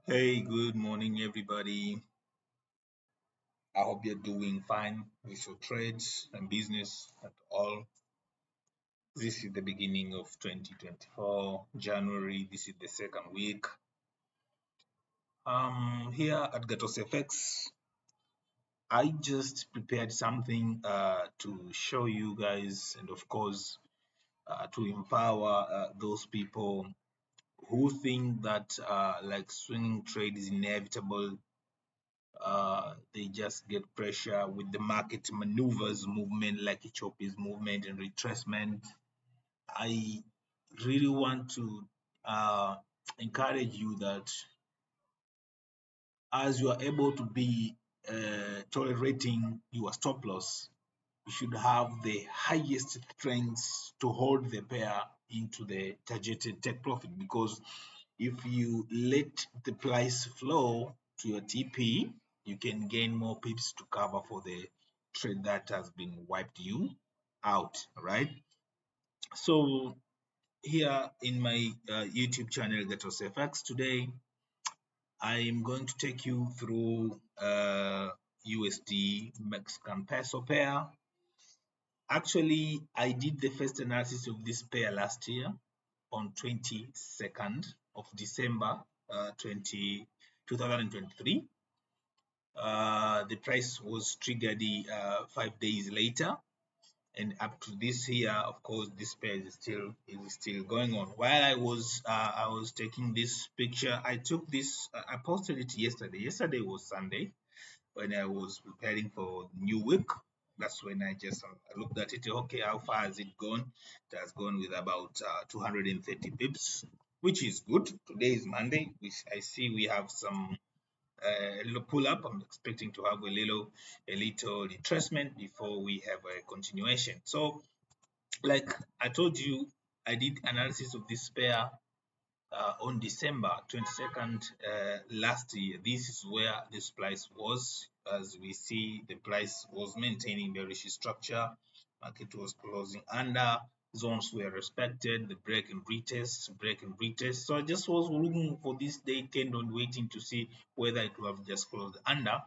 Hey, good morning, everybody. I hope you're doing fine with your trades and business at all. This is the beginning of 2024, January. This is the second week. Here at Gatos FX, I just prepared something to show you guys, and of course, to empower those people who think that like swinging trade is inevitable. They just get pressure with the market maneuvers movement like Ethiopia's movement and retracement. I really want to encourage you that as you are able to be tolerating your stop loss, you should have the highest strengths to hold the pair into the targeted take profit, because if you let the price flow to your TP, you can gain more pips to cover for the trade that has been wiped you out, right? So here in my YouTube channel Gatos FX today, I am going to take you through USD Mexican peso pair. Actually, I did the first analysis of this pair last year on 22nd of December 2023. The price was triggered 5 days later, and up to this year, of course, this pair is still going on. While I was taking this picture, I took this. I posted it yesterday. Yesterday was Sunday when I was preparing for new week. That's when I just looked at it. Okay, how far has it gone? It has gone with about 230 pips, which is good. Today is Monday, which I see we have some a little pull up. I'm expecting to have a little retracement before we have a continuation. So, like I told you, I did analysis of this pair on December 22nd last year. This is where this price was. As we see, the price was maintaining bearish structure. Market was closing under. Zones were respected. The break and retest, break and retest. So I just was looking for this day candle and waiting to see whether it will have just closed under.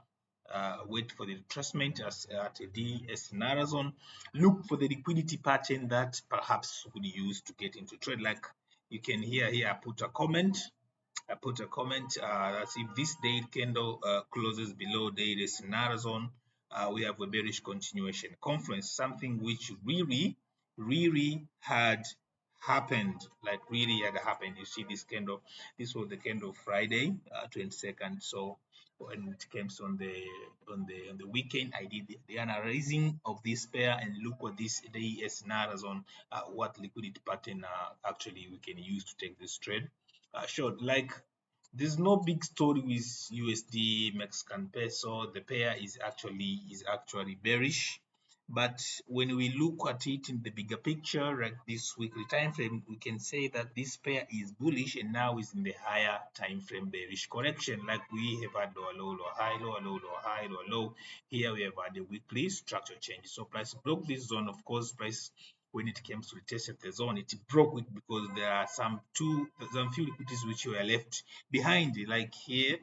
Wait for the retracement at a DS zone. Look for the liquidity pattern that perhaps would use to get into trade. Like you can hear here, I put a comment. That's if this day candle closes below daily scenario zone, we have a bearish continuation conference, something which really had happened, like really had happened. You see this candle, this was the candle Friday, 22nd. So when it comes on the weekend, I did the analyzing of this pair and look what this day scenario zone, what liquidity pattern actually we can use to take this trade short. Like there's no big story with USD Mexican peso. The pair is actually bearish. But when we look at it in the bigger picture, like this weekly time frame, we can say that this pair is bullish and now is in the higher time frame bearish correction. Like we have had lower low, lower high, lower low, lower high, lower low. Here we have had a weekly structure change. So price broke this zone. Of course, price when it comes to retest of the zone, it broke it because there are some few liquidities which were left behind. Like here,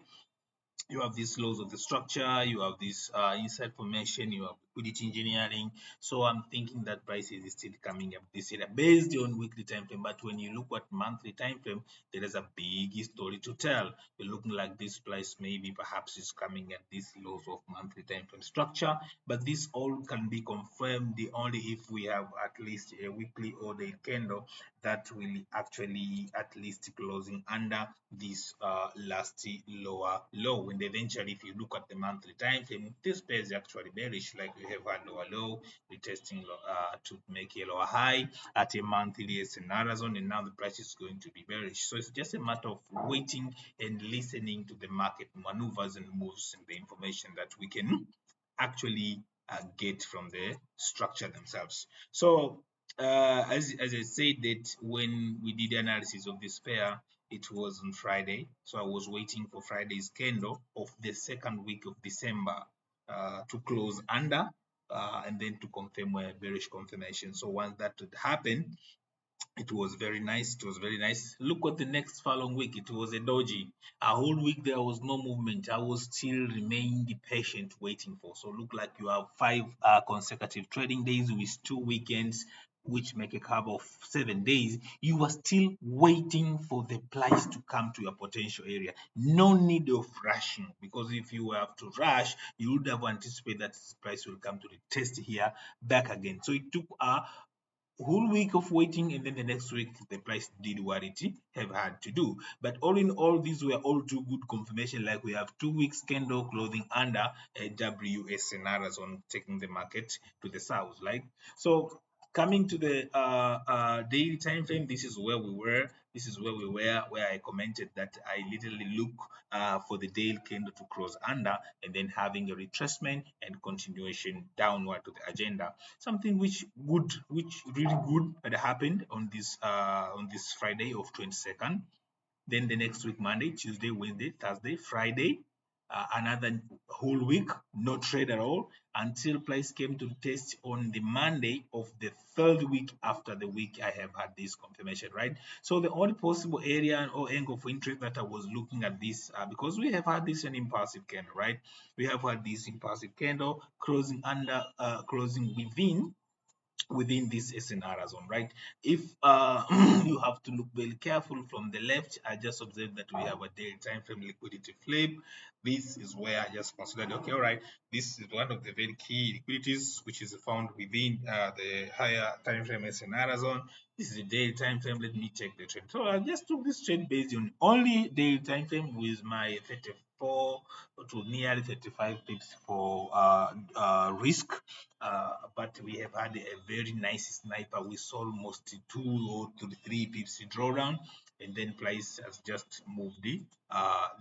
you have these laws of the structure, you have this inside formation, you have liquidity engineering. So I'm thinking that prices is still coming up this year based on weekly time frame. But when you look at monthly time frame, there is a big story to tell. You're looking like this price maybe perhaps is coming at these lows of monthly time frame structure. But this all can be confirmed only if we have at least a weekly or day candle that will actually at least closing under this last lower low. And eventually, if you look at the monthly time frame, this pair is actually bearish. Like we have had lower low, retesting to make a lower high at a monthly scenario zone, and now the price is going to be bearish. So it's just a matter of waiting and listening to the market maneuvers and moves and the information that we can actually get from the structure themselves. So as I said that when we did the analysis of this pair, it was on Friday. So I was waiting for Friday's candle of the second week of December to close under and then to confirm a bearish confirmation. So once that would happen, It was very nice. It was very nice. Look at the next following week. It was a doji. A whole week there was no movement. I was still remained patient waiting for. So look like you have 5 consecutive trading days with 2 weekends, which make a cover of 7 days. You are still waiting for the price to come to your potential area. No need of rushing, because if you have to rush, you would have anticipated that this price will come to the test here back again. So it took whole week of waiting, and then the next week the price did what it have had to do. But all in all, these were all two good confirmation. Like, we have 2 weeks candle closing under a WS scenarios on taking the market to the south. Like, so coming to the daily time frame, this is where we were. This is where we were, where I commented that I literally look for the daily candle to cross under, and then having a retracement and continuation downward to the agenda. Something which really good had happened on this Friday of 22nd. Then the next week, Monday, Tuesday, Wednesday, Thursday, Friday, another whole week, no trade at all, until price came to test on the Monday of the third week after the week I have had this confirmation, right? So the only possible area or angle of interest that I was looking at this, because we have had this an impulsive candle, right? We have had this impulsive candle closing under, closing within this SNR zone, right? If you have to look very careful from the left, I just observed that we have a daily time frame liquidity flip. This is where I just considered, okay, all right, this is one of the very key liquidities which is found within the higher time frame SNR zone. This is a daily time frame. Let me take the trend. So I just took this trade based on only daily time frame with my 34 to nearly 35 pips for risk. But we have had a very nice sniper. We saw almost 2 or 3 pips drawdown, and then price has just moved it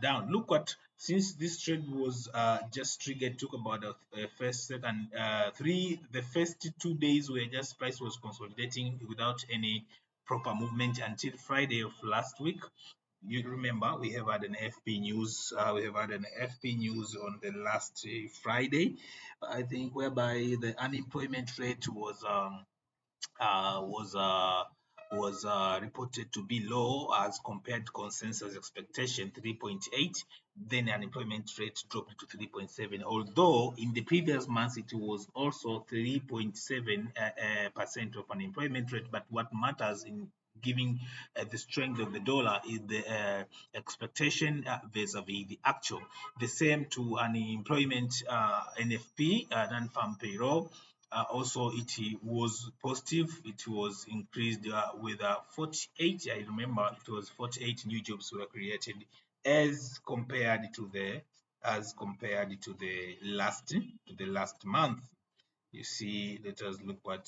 down. Look what, since this trade was just triggered, took about the first, second, the first 2 days where just price was consolidating without any proper movement until Friday of last week. You remember we have had an FP news. We have had an FP news on the last Friday, I think, whereby the unemployment rate uh, was uh, was reported to be low as compared to consensus expectation 3.8. Then unemployment rate dropped to 3.7, although in the previous months it was also 3.7 percent of unemployment rate. But what matters in giving the strength of the dollar is the expectation vis-a-vis the actual. The same to unemployment NFP, non-farm payroll. Also, it was positive. It was increased with 48. I remember it was 48 new jobs were created as compared to the last month. You see, let us look at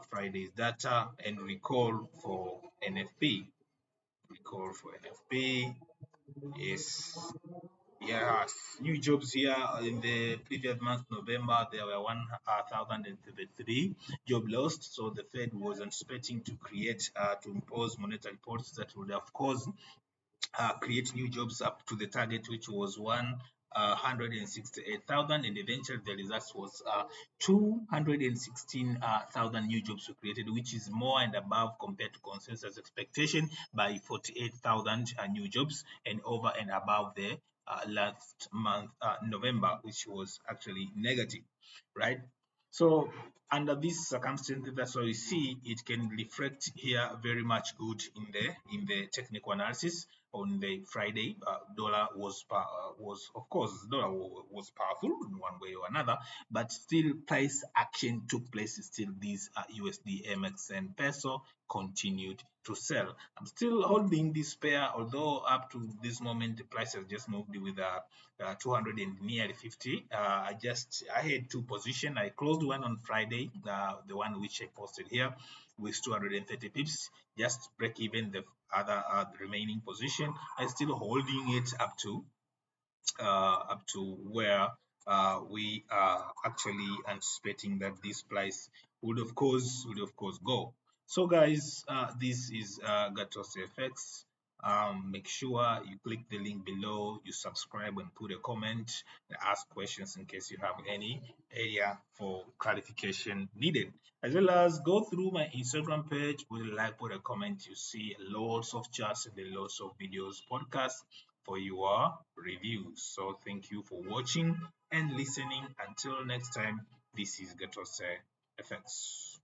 Friday's data and recall for NFP. Recall for NFP. Yes, yes, new jobs here in the previous month, November, there were 1,033 job lost. So the Fed was anticipating to impose monetary policies that would, of course, create new jobs up to the target, which was 168,000, and eventually the results was 216,000 new jobs were created, which is more and above compared to consensus expectation by 48,000 new jobs, and over and above the last month, November, which was actually negative, right? So under these circumstances, that's why we see it can reflect here very much good in the technical analysis. On the Friday, dollar was, of course, dollar was powerful in one way or another, but still price action took place. Still, these UsdMxn peso continued to sell. I'm still holding this pair, although up to this moment the price has just moved with 200 and nearly 50. I had two positions. I closed one on Friday, the one which I posted here, with 230 pips, just break even the other remaining position. I'm still holding it up to where we are actually anticipating that this price would of course go. So guys, this is Gatos FX. Make sure you click the link below, you subscribe and put a comment, and ask questions in case you have any area for clarification needed. As well as go through my Instagram page, put a like, put a comment. You see lots of charts and lots of videos, podcasts for your reviews. So thank you for watching and listening. Until next time, this is Gatose FX.